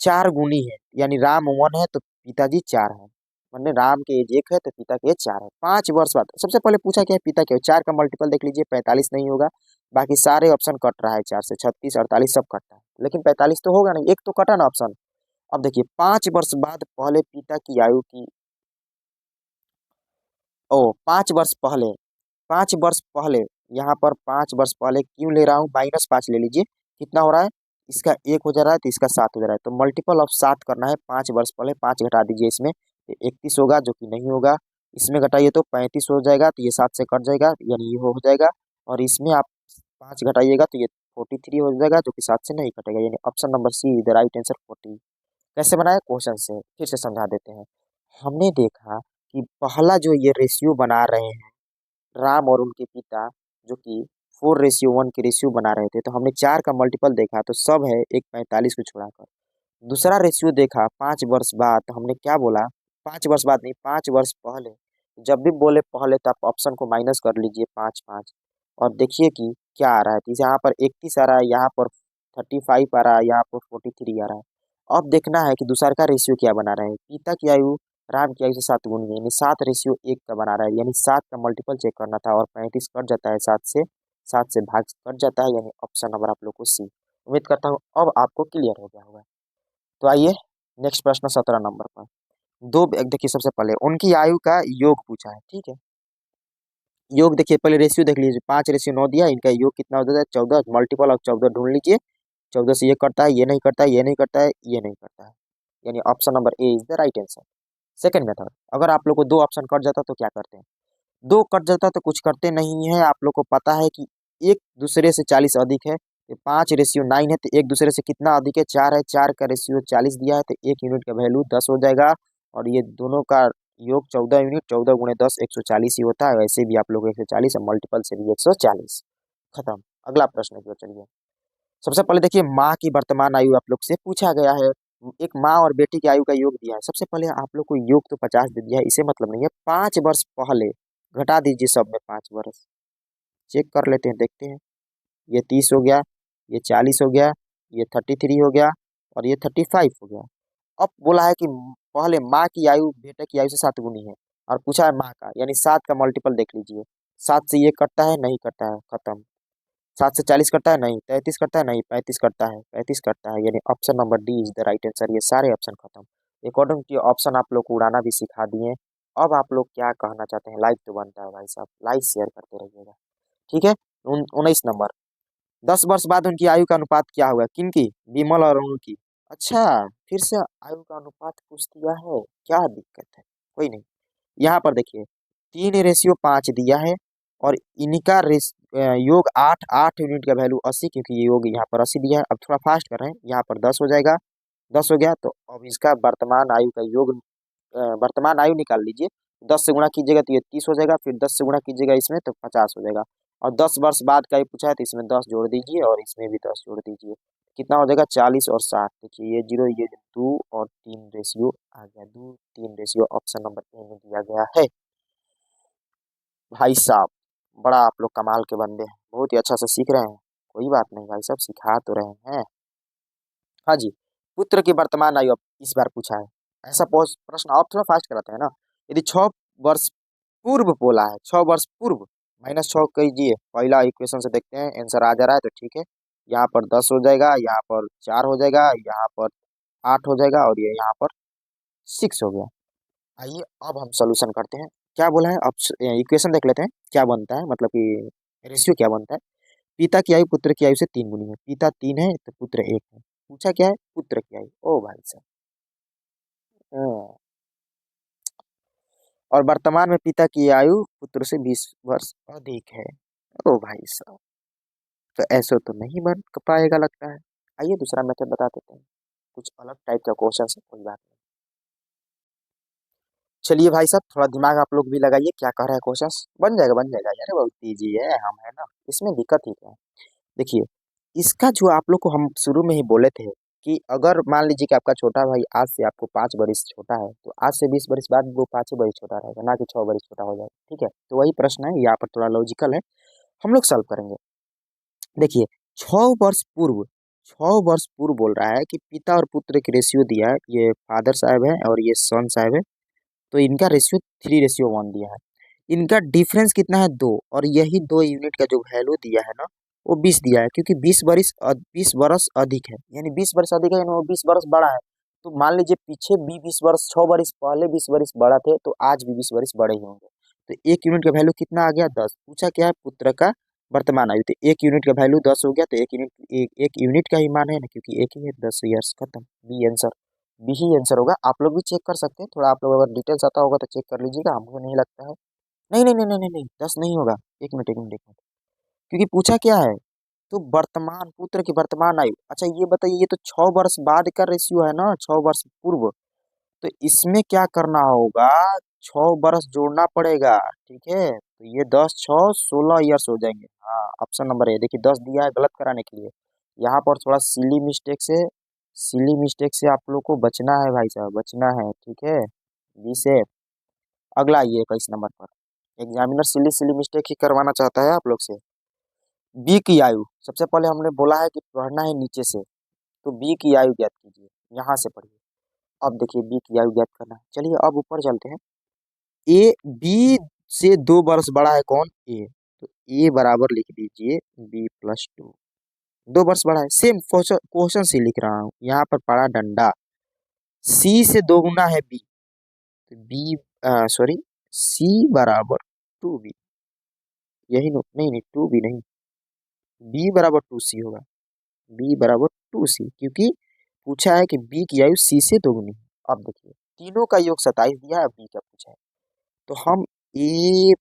चार गुनी है, यानी राम 1 है तो पिताजी 4 है, माने राम के एज 1 है तो पिता के एज 4 है। 5 वर्ष बाद सबसे पहले पूछा क्या है, पिता के 4 का मल्टीपल देख लीजिए, 45 नहीं होगा। बाकी सारे ऑप्शन कट रहा है, 4 से 36, 48 सब कटता है, लेकिन 45 तो होगा नहीं, एक तो कटा ना ऑप्शन। अब देखिए 5 वर्ष बाद पहले पिता की आयु की, ओ 5 वर्ष पहले, 5 वर्ष पहले, यहाँ पर 5 वर्ष पहले क्यों ले रहा हूँ, -5 ले लीजिए, कितना हो रहा है, इसका 1 हो जा रहा है तो इसका 7 हो जा रहा है, तो मल्टीपल ऑफ 7 करना है। 5 वर्ष पहले 5 घटा दीजिए इसमें, तो 31 होगा जो कि नहीं होगा। इसमें घटाइए तो 35 हो जाएगा, तो ये 7 से कट जाएगा, यानी ये हो जाएगा। और इसमें आप 5 घटाइएगा तो ये 43 हो जाएगा, जो कि 7 से नहीं कटेगा, यानी option number see the right answer 40। कैसे बनाया क्वेश्चन से फिर से समझा देते हैं। हमने देखा कि पहला जो ये रेशियो बना रहे हैं राम और उनके पिता, जो कि 4:1 के रेशियो बना रहे थे, तो हमने 4 का मल्टीपल देखा तो सब है एक 45 को छुड़ाकर। दूसरा रेशियो देखा 5 वर्ष बाद, तो हमने क्या बोला, 5 वर्ष बाद नहीं, 5 वर्ष पहले। जब भी बोले पहले तो आप ऑप्शन को माइनस कर लीजिए, 5 5, और देखिए कि क्या आ रहा है। तो यहाँ पर 31 आ रहा है, यहाँ पर 35 आ रहा है, यहाँ पर 43 आ रहा है। अब देखना है कि दूसरा का रेशियो क्या बना रहा है। पिता की आयु राम की आयु से 7 गुनी है, यानी 7:1 का बना रहा है, यानी 7 का मल्टीपल चेक करना था, और 35 कट जाता है 7 से, 7 से भाग कट जाता है, यानी ऑप्शन नंबर आप लोग को सी। उम्मीद करता हूँ अब आपको क्लियर हो गया होगा। तो आइए नेक्स्ट प्रश्न 17 नंबर पर। देखिए सबसे पहले उनकी आयु का योग पूछा है, ठीक है? योग देखिए, पहले रेशियो देख लीजिए, 5:9 दिया, इनका योग कितना हो जाता है, 14, मल्टीपल ऑफ 14 ढूंढ लीजिए। 14 से ये कटता है, ये नहीं कटता है, ये नहीं कटता है, ये नहीं कटता है, यानी option number A is the right answer. Second method, अगर आप लोग को दो ऑप्शन कट जाता तो क्या करते हैं? दो कट जाता तो कुछ करते नहीं है, आप लोग को पता है कि एक दूसरे से 40 अधिक है, तो 5:9 है, तो एक दूसरे से कितना अधिक है, 4 है, 4 का रेशियो 40 दिया है, तो 1 यूनिट का वैल्यू 10 हो जाएगा, और ये दोनों का योग 14 यूनिट, 14 × 10 140 ही होता है, वैसे भी आप लोग 140 और मल्टीपल से भी 140। खत्म। अगला प्रश्न की ओर चलिए। सबसे पहले देखिए माँ की वर्तमान आयु आप लोग से पूछा गया है। एक माँ और बेटी की आयु का योग दिया है। सबसे पहले आप लोग को योग तो 50 दे दिया है, इसे मतलब नहीं है, 5 वर्ष पहले घटा दीजिए सब में 5 वर्ष, चेक कर लेते हैं, देखते हैं। ये 30 हो गया, ये 40 हो गया, ये 33 हो गया, और ये 35 हो गया। अब बोला है कि पहले माँ की आयु बेटे की आयु से 7 गुनी है, और पूछा है माँ का, यानी 7 का मल्टीपल देख लीजिए। 7 से ये कटता है, नहीं कटता है, खत्म। 7 से 40 कटता है, नहीं। 33 कटता है, नहीं। 35 कटता है, 35 कटता है, यानी option number D is the right answer. ये सारे ऑप्शन खत्म। अकॉर्डिंग टू ऑप्शन आप लोग को उड़ाना भी सिखा दिए। अब आप लोग क्या कहना चाहते हैं? लाइक तो बनता है भाई साहब, लाइक शेयर करते रहिएगा, ठीक है? 19 नंबर, 10 वर्ष बाद उनकी आयु का अनुपात क्या होगा? किनकी? विमल और अरुण की। अच्छा, फिर से आयु का अनुपात पूछ दिया है, क्या दिक्कत है? कोई नहीं। यहाँ पर देखिए 3:5 दिया है, और इनका योग 8, 8 यूनिट का वैल्यू 80, क्योंकि ये योग यहाँ पर 80 दिया है। अब थोड़ा फास्ट कर रहे हैं, यहाँ पर 10 हो जाएगा, 10 हो गया, तो अब इसका वर्तमान आयु का योग, वर्तमान आयु निकाल लीजिए। 10 से गुणा कीजिएगा तो ये 30 हो जाएगा, फिर 10 से गुणा कीजिएगा इसमें तो 50 हो जाएगा, और 10 वर्ष बाद का ही पूछा है तो इसमें 10 जोड़ दीजिए और इसमें भी 10 जोड़ दीजिए, कितना हो जाएगा? 40 और 60। देखिए ये जीरो, ये 2 और 3 रेशियो आ गया, 2 3 रेशियो ऑप्शन नंबर ए में दिया गया है। भाई साहब बड़ा आप लोग कमाल के बंदे हैं, बहुत ही अच्छा से सीख रहे हैं। कोई बात नहीं भाई साहब, सिखा तो रहे हैं। हाँ जी, पुत्र की वर्तमान आयु अब इस बार पूछा है। ऐसा प्रश्न आप थोड़ा फास्ट कराते हैं ना। यदि 6 वर्ष पूर्व बोला है, 6 वर्ष पूर्व, -6 कीजिए, पहला इक्वेशन से देखते हैं आंसर आ जा रहा है तो ठीक है। यहाँ पर 10 हो जाएगा, यहाँ पर 4 हो जाएगा, यहाँ पर 8 हो जाएगा, और ये यहाँ पर 6 हो गया। आइए अब हम सोल्यूशन करते हैं। क्या बोला है, अब इक्वेशन देख लेते हैं क्या बनता है, मतलब कि रेशियो क्या बनता है। पिता की आयु पुत्र की आयु से 3 गुनी है, पिता 3 है तो पुत्र 1 है। पूछा क्या है? पुत्र की आयु। ओ भाई साहब, हम्म, और वर्तमान में पिता की आयु पुत्र से 20 वर्ष अधिक है। ओ भाई साहब, तो ऐसे तो नहीं बन पाएगा लगता है। आइए दूसरा मेथड बता देते हैं, कुछ अलग टाइप का क्वेश्चन है, कोई बात नहीं। चलिए भाई साहब, थोड़ा दिमाग आप लोग भी लगाइए, क्या कह रहा है क्वेश्चन। बन जाएगा यार, बहुत इजी है, हम है ना, इसमें दिक्कत ही क्या है। देखिए, इसका जो आप लोग को हम शुरू में ही बोले थे कि अगर मान लीजिए कि आपका छोटा भाई आज से आपको 5 वर्ष छोटा है, तो आज से 20 वर्ष बाद वो 5 वर्ष छोटा रहेगा, ना कि 6 वर्ष छोटा हो जाएगा। ठीक है, तो वही प्रश्न है, यहाँ पर थोड़ा लॉजिकल है, हम लोग सॉल्व करेंगे। देखिए, 6 वर्ष पूर्व, 6 वर्ष पूर्व बोल रहा है कि पिता और पुत्र की रेशियो दिया है, ये फादर साहब है और ये सन साहब है, तो इनका रेशियो 3:1 दिया है। इनका डिफरेंस कितना है, 2, और यही 2 यूनिट का जो वैल्यू दिया है ना, वो 20 दिया है, क्योंकि 20 वर्ष अधिक है, यानी 20 वर्ष अधिक है, यानी वो 20 वर्ष बड़ा है। तो मान लीजिए पीछे भी 20 वर्ष, 6 वर्ष पहले 20 वर्ष बड़ा थे, तो आज भी 20 वर्ष बड़े ही होंगे। तो 1 यूनिट का वैल्यू कितना आ गया, 10। पूछा क्या है, पुत्र का वर्तमान आयु, तो 1 यूनिट का वैल्यू 10 हो गया, तो एक यूनिट का ही मान है ना, क्योंकि एक ही है, 10 ईयर्स, खत्म। बी आंसर, बी ही आंसर होगा। आप लोग भी चेक कर सकते हैं, थोड़ा आप लोग अगर डिटेल्स आता होगा तो चेक कर लीजिएगा, हमको नहीं लगता है। नहीं नहीं नहीं नहीं नहीं नहीं, 10 नहीं होगा। एक मिनट एक मिनट एक मिनट, क्योंकि पूछा क्या है, तो वर्तमान, पुत्र की वर्तमान आयु। अच्छा ये बताइए, ये तो 6 वर्ष बाद का रेशियो है ना, 6 वर्ष पूर्व, तो इसमें क्या करना होगा, 6 वर्ष जोड़ना पड़ेगा। ठीक है, तो ये 10 6 16 ईयर्स हो जाएंगे। हाँ, ऑप्शन नंबर ए, देखिए 10 दिया है गलत कराने के लिए। यहाँ पर थोड़ा सिली मिस्टेक से आप लोग को बचना है भाई साहब, बचना है। ठीक है, बी से अगला आइए 21 नंबर पर। एग्जामिनर सिली सिली मिस्टेक ही करवाना चाहता है आप लोग से। बी की आयु, सबसे पहले हमने बोला है कि पढ़ना है नीचे से, तो बी की आयु ज्ञात कीजिए, यहाँ से पढ़िए। अब देखिए बी की आयु ज्ञात करना है, चलिए अब ऊपर चलते हैं। ए बी से 2 वर्ष बड़ा है कौन, ए, तो ए बराबर लिख दीजिए B+2। 2 वर्ष बड़ा है, सेम क्वेश्चन से लिख रहा हूँ, यहाँ पर पड़ा डंडा। सी से 2 गुना है बी, तो बी, सॉरी, सी बराबर 2B, यही नहीं नहीं, 2B नहीं, बी बराबर 2C होगा। बी बराबर 2C, क्योंकि पूछा है कि बी की आयु सी से 2 गुनी है। अब देखिए, तीनों का योग 27 दिया है, बी का पूछा है, तो हम A+B+C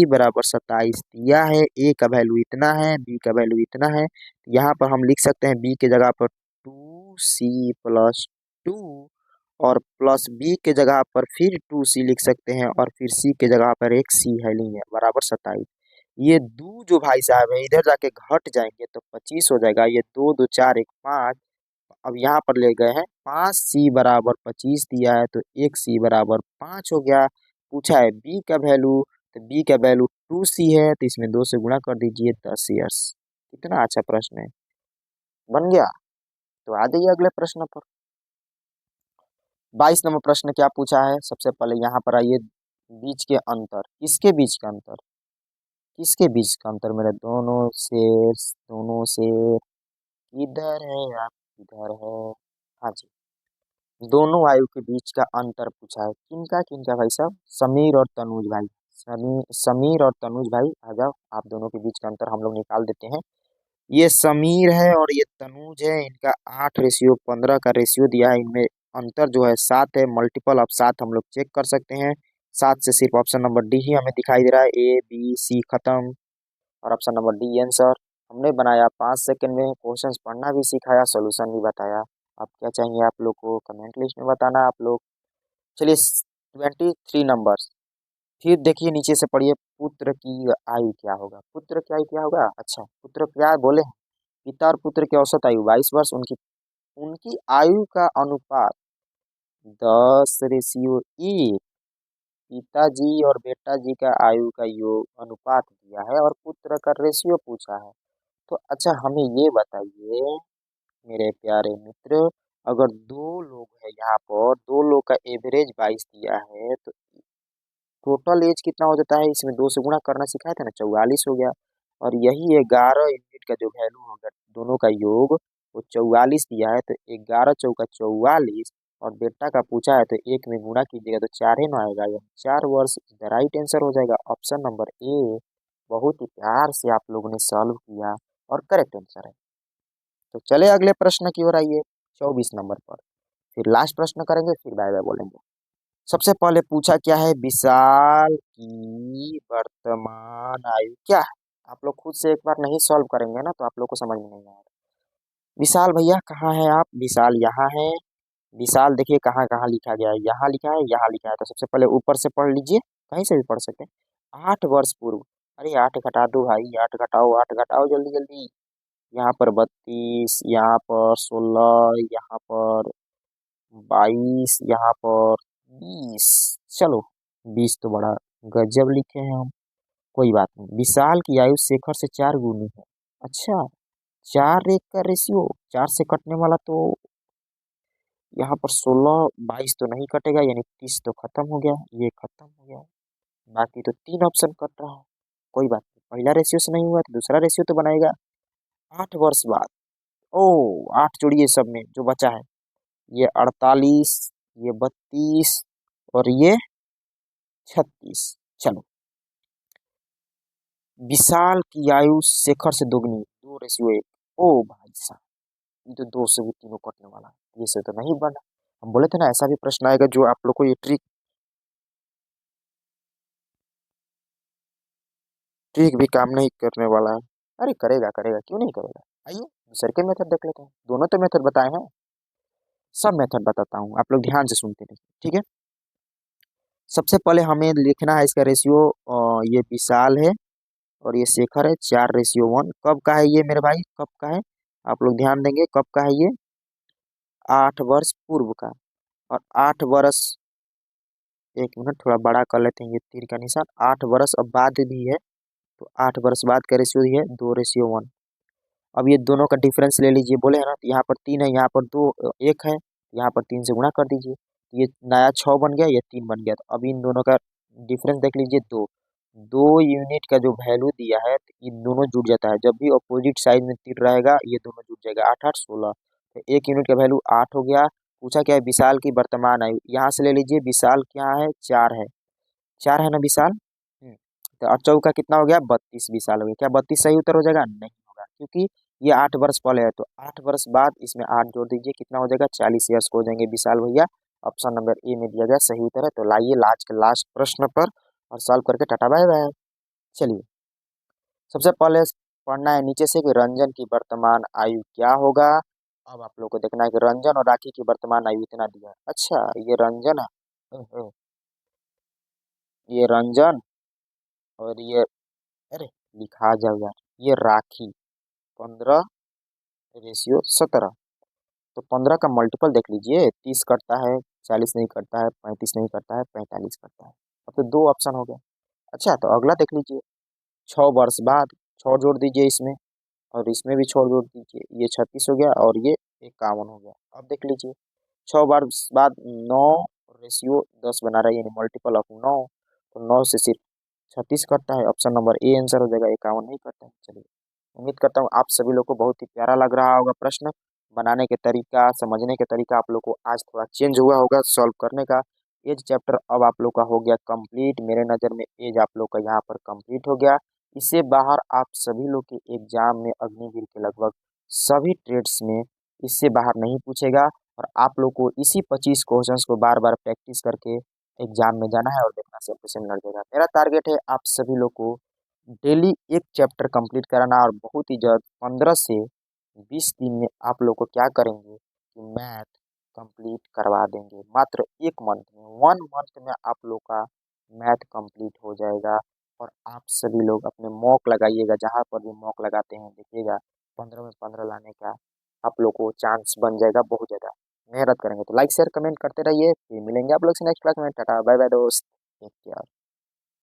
बराबर 27 दिया है, ए का वैल्यू इतना है, बी का वैल्यू इतना है, यहाँ पर हम लिख सकते हैं बी के जगह पर 2C+2, और प्लस बी के जगह पर फिर 2C लिख सकते हैं, और फिर सी के जगह पर एक सी है नहीं है, बराबर 27। ये दो जो भाई साहब है इधर जाके घट जाएंगे तो 25 हो जाएगा, ये 2 2 4 1 5। अब यहाँ पर ले गए हैं, 5C बराबर 25 दिया है, तो 1C बराबर 5 हो गया। पूछा है बी का वैल्यू, तो बी का वैल्यू 2C है, तो इसमें 2 से गुणा कर दीजिए, 10 ईयर्स। कितना अच्छा प्रश्न है, बन गया। तो आ जाइए अगले प्रश्न पर। 22 नंबर प्रश्न क्या पूछा है, सबसे पहले यहाँ पर आइए, बीच के अंतर, किसके बीच का अंतर, किसके बीच का अंतर, मेरे दोनों शेर किधर है, आप किधर है। हाँ जी, दोनों आयु के बीच का अंतर पूछा है, किनका किनका भाई साहब, समीर और तनुज भाई। समीर और तनुज भाई आ जाओ, आप दोनों के बीच का अंतर हम लोग निकाल देते हैं। ये समीर है और ये तनुज है, इनका 8:15 का रेशियो दिया है, इनमें अंतर जो है 7 है, मल्टीपल ऑफ 7 हम लोग चेक कर सकते हैं। 7 से सिर्फ ऑप्शन नंबर डी ही हमें दिखाई दे रहा है, A B C खत्म, और ऑप्शन नंबर डी आंसर। हमने बनाया 5 सेकंड में, क्वेश्चंस पढ़ना भी सिखाया, सॉल्यूशन भी बताया। अब क्या चाहिए आप लोग को, कमेंट लिस्ट में बताना आप लोग। चलिए 23 नंबर, फिर देखिए नीचे से पढ़िए, पुत्र की आयु क्या होगा, पुत्र की आयु क्या होगा। अच्छा, पुत्र क्या बोले हैं, पिता और पुत्र की औसत आयु 22 वर्ष, उनकी उनकी आयु का अनुपात 10:1। पिताजी और बेटा जी का आयु का योग अनुपात दिया है, और पुत्र का रेशियो पूछा है। तो अच्छा हमें ये बताइए मेरे प्यारे मित्र, अगर दो लोग हैं यहाँ पर, दो लोग का एवरेज 22 दिया है, तो टोटल एज कितना हो जाता है, इसमें 2 से गुणा करना सिखाया था ना, 44 हो गया। और यही 11 यूनिट का जो वैल्यू होगा, दोनों का योग, वो 44 दिया है, तो 11 चौका 44, और बेटा का पूछा है तो एक में गुणा कीजिएगा तो 4 ही ना आएगा, या 4 वर्ष द राइट आंसर हो जाएगा, ऑप्शन नंबर ए। बहुत ही प्यार से आप लोगों ने सॉल्व किया, और करेक्ट आंसर है। तो चले अगले प्रश्न की ओर आइए, 24 नंबर पर, फिर लास्ट प्रश्न करेंगे, फिर बाय बाय बोलेंगे। सबसे पहले पूछा क्या है, विशाल की वर्तमान आयु क्या है। आप लोग खुद से एक बार नहीं सॉल्व करेंगे ना तो आप लोग को समझ में नहीं आएगा। विशाल भैया कहाँ है आप, विशाल यहाँ है। विशाल देखिए कहाँ कहाँ लिखा गया है, यहाँ लिखा है, यहाँ लिखा है। तो सबसे पहले ऊपर से पढ़ लीजिए, कहीं से भी पढ़ सकते हैं। 8 वर्ष पूर्व, अरे 8 घटा दो भाई, 8 घटाओ, 8 घटाओ जल्दी जल्दी। यहाँ पर 32, यहाँ पर 16, यहाँ पर 22, यहाँ पर 20। चलो 20 तो बड़ा गजब लिखे हैं हम। कोई बात नहीं, विशाल की आयु शेखर से 4 गुनी है। अच्छा, 4:1 का रेशियो, 4 से कटने वाला तो यहाँ पर 16, 22 तो नहीं कटेगा, यानी 30 तो खत्म हो गया, ये खत्म हो गया। बाकी तो 3 ऑप्शन कट रहा है। कोई बात नहीं, पहला रेशियो से नहीं हुआ तो दूसरा रेशियो तो बनाएगा। 8 वर्ष बाद, ओ 8 जोड़िए सब में जो बचा है, ये 48, ये 32 और ये 36। चलो, विशाल की आयु शेखर से दोगुनी, 2:1। ओ भाई साहब, ये तो 2 से भी तीनों कटने वाला है, ये से तो नहीं बना। हम बोले थे ना ऐसा भी प्रश्न आएगा जो आप लोग को ये ट्रिक ट्रिक भी काम नहीं करने वाला है। अरे करेगा करेगा, क्यों नहीं करेगा। आइए दूसरे के मेथड देख लेते हैं, दोनों तो मेथड बताए हैं, सब मेथड बताता हूँ, आप लोग ध्यान से सुनते रहिए, ठीक है। सबसे पहले हमें लिखना है इसका रेशियो, ये विशाल है और ये शेखर है, 4:1। कब का है ये मेरे भाई, कब का है, आप लोग ध्यान देंगे कब का है ये, 8 वर्ष पूर्व का। और 8 वर्ष, एक मिनट थोड़ा बड़ा कर लेते हैं ये तीर का निशान, 8 वर्ष अब बाद भी है, तो 8 वर्ष बाद का रेशियो है 2:1। अब ये दोनों का डिफरेंस ले लीजिए, बोले है ना, तो यहाँ पर 3 है, यहाँ पर 2, 1 है, यहाँ पर 3 से गुणा कर दीजिए, ये नया 6 बन गया, ये 3 बन गया। तो अब इन दोनों का डिफरेंस देख लीजिए, 2, 2 यूनिट का जो वैल्यू दिया है तो इन दोनों जुड़ जाता है, जब भी अपोजिट साइड में तीर रहेगा ये दोनों जुड़ जाएगा, 8 8 16। तो 1 यूनिट का वैल्यू 8 हो गया। पूछा क्या है, विशाल की वर्तमान आयु, यहाँ से ले लीजिए, विशाल क्या है, 4 है, 4 है ना विशाल। तो और चौका कितना हो गया, 32 विशाल हो गया। क्या 32 सही उत्तर हो जाएगा, नहीं होगा, क्योंकि ये 8 वर्ष पहले है, तो 8 वर्ष बाद इसमें 8 जोड़ दीजिए, कितना हो जाएगा, 40 ईयर्स को हो जाएंगे विशाल भैया। ऑप्शन नंबर ए में दिया गया सही उत्तर है। तो लाइए लास्ट के लास्ट प्रश्न पर और सॉल्व करके टाटा बाय बाय। चलिए, सबसे पहले पढ़ना है नीचे से कि रंजन की वर्तमान आयु क्या होगा। अब आप लोग को देखना है कि रंजन और राखी की वर्तमान आयु इतना दिया है। अच्छा, ये रंजन है, ये रंजन और ये, अरे लिखा जाओ यार, ये राखी, 15:17। तो 15 का मल्टीपल देख लीजिए, 30 कटता है, 40 नहीं कटता है, 35 नहीं कटता है, 45 कटता है। अब तो 2 ऑप्शन हो गए। अच्छा, तो अगला देख लीजिए, 6 वर्ष बाद, 6 जोड़ दीजिए इसमें और इसमें भी 6 जोड़ दीजिए, ये 36 हो गया और ये 51 हो गया। अब देख लीजिए, 6 वर्ष बाद 9:10 बना रहा है, यानी मल्टीपल ऑफ 9, तो 9 से सिर्फ 36 कटता है। ऑप्शन नंबर ए आंसर हो जाएगा, 51 नहीं करता है। चलिए, उम्मीद करता हूँ आप सभी लोग को बहुत ही प्यारा लग रहा होगा प्रश्न, बनाने के तरीका, समझने के तरीका आप लोग को आज थोड़ा चेंज हुआ होगा सॉल्व करने का। एज चैप्टर अब आप लोग का हो गया कंप्लीट, मेरे नज़र में एज आप लोग का यहाँ पर कंप्लीट हो गया। इससे बाहर आप सभी लोग के एग्जाम में अग्निवीर के लगभग सभी ट्रेड्स में इससे बाहर नहीं पूछेगा, और आप लोग को इसी 25 क्वेश्चंस को बार बार प्रैक्टिस करके एग्जाम में जाना है और देखना सेम टू सेम लग जाएगा। मेरा टारगेट है आप सभी लोग को डेली एक चैप्टर कंप्लीट कराना, और बहुत ही जल्द 15 से 20 दिन में आप लोग को क्या करेंगे कि मैथ कंप्लीट करवा देंगे, मात्र 1 मंथ में, 1 मंथ में आप लोग का मैथ कंप्लीट हो जाएगा। और आप सभी लोग अपने मॉक लगाइएगा, जहाँ पर भी मॉक लगाते हैं देखिएगा, 15 में 15 लाने का आप लोग को चांस बन जाएगा बहुत ज़्यादा। मेहनत करेंगे तो लाइक शेयर कमेंट करते रहिए, फिर मिलेंगे आप लोग से नेक्स्ट क्लास में। टाटा बाय बाय दोस्त, टेक केयर।